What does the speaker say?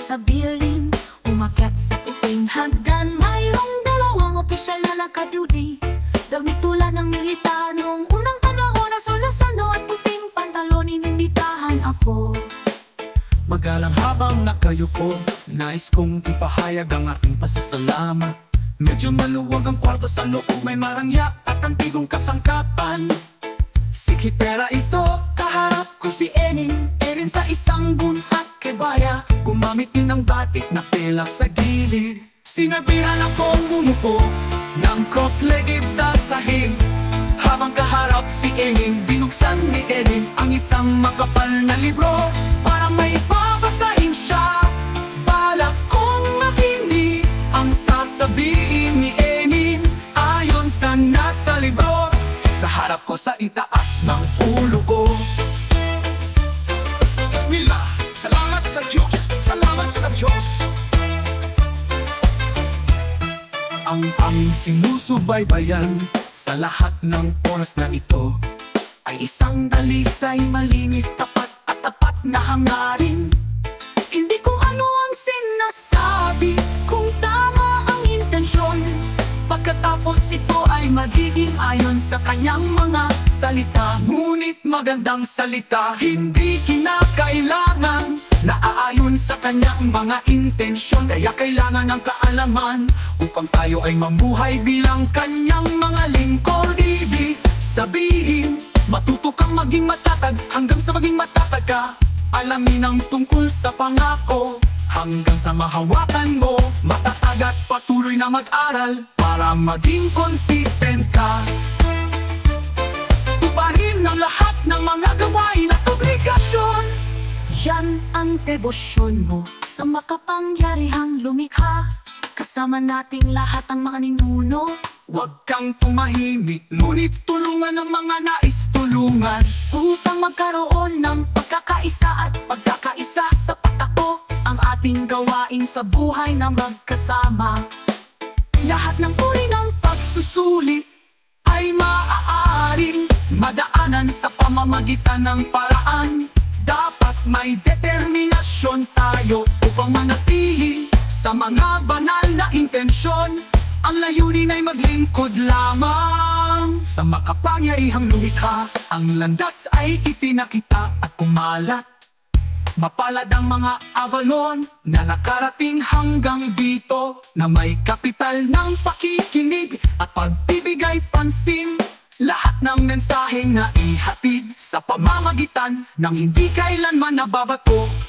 sa bilin, umakyat sa puting hagdan. Mayroong dalawang opisyal na nakaduty, damit tulad ng militar noong unang panahon. Asul na sando at puting pantalon, inimbitahan ako. Magalang habang nakayuko, nais kong ipahayag ang aking pasasalamat. Medyo maluwag ang kwarto sa loob, may marangya at antigong kasangkapan. Si Kitera ito, kaharap ko si Enin sa isang bunhat kebaya. Gumamit din ng batik na tela sa gilid. Sinabihan akong bumuko ng cross-legged sa sahig. Habang kaharap si Enin, binuksan ni Enin ang isang makapal na libro para may babasahin siya. Balak kong makinig ang sasabihin ni Enin ayon sa nasa libro. Sa harap ko sa itaas ng ulo ko, Bismillah, salamat sa Diyos, salamat sa Diyos. Ang aming sinusubaybayan sa lahat ng oras na ito ay isang dalisay, malinis, tapat at tapat na hangarin. Hindi kung ano ang sinasabi, kung tama ang intensyon. Pagkatapos ito ay magiging ayon sa kanyang mga salita. Ngunit magandang salita, hindi kinakailangan na aayon sa kanyang mga intensyon. Kaya kailangan ng kaalaman upang tayo ay mamuhay bilang kanyang mga lingkod. Ibig sabihin, matuto kang maging matatag hanggang sa maging matatag ka. Alamin ang tungkol sa pangako hanggang sa mahawakan mo. Matatag at patuloy na mag-aral para maging consistent ka. Tuparin ang lahat ng mga gawain at obligasyon. Yan ang debosyon mo sa makapangyarihang lumikha. Kasama nating lahat ang mga ninuno. Huwag kang tumahimik, ngunit tulungan ang mga nais tulungan, Upang magkaroon ng pagkakaisa at pagkakaisa sa patako ang ating gawain sa buhay na magkasama. lahat ng uri ng pagsusulit ay maaaring madaanan sa pamamagitan ng paraan. Dapat may determinasyon tayo upang manatili sa mga banal na intensyon. Ang layunin ay maglingkod lamang sa makapangyarihang lumikha. Ang landas ay ipinakita at kumalat. Mapalad ang mga Avalon na nakarating hanggang dito, na may kapital ng pakikinig at pagbibigay pansin. Lahat ng mensaheng na ihatid sa pamamagitan ng hindi kailanman nababato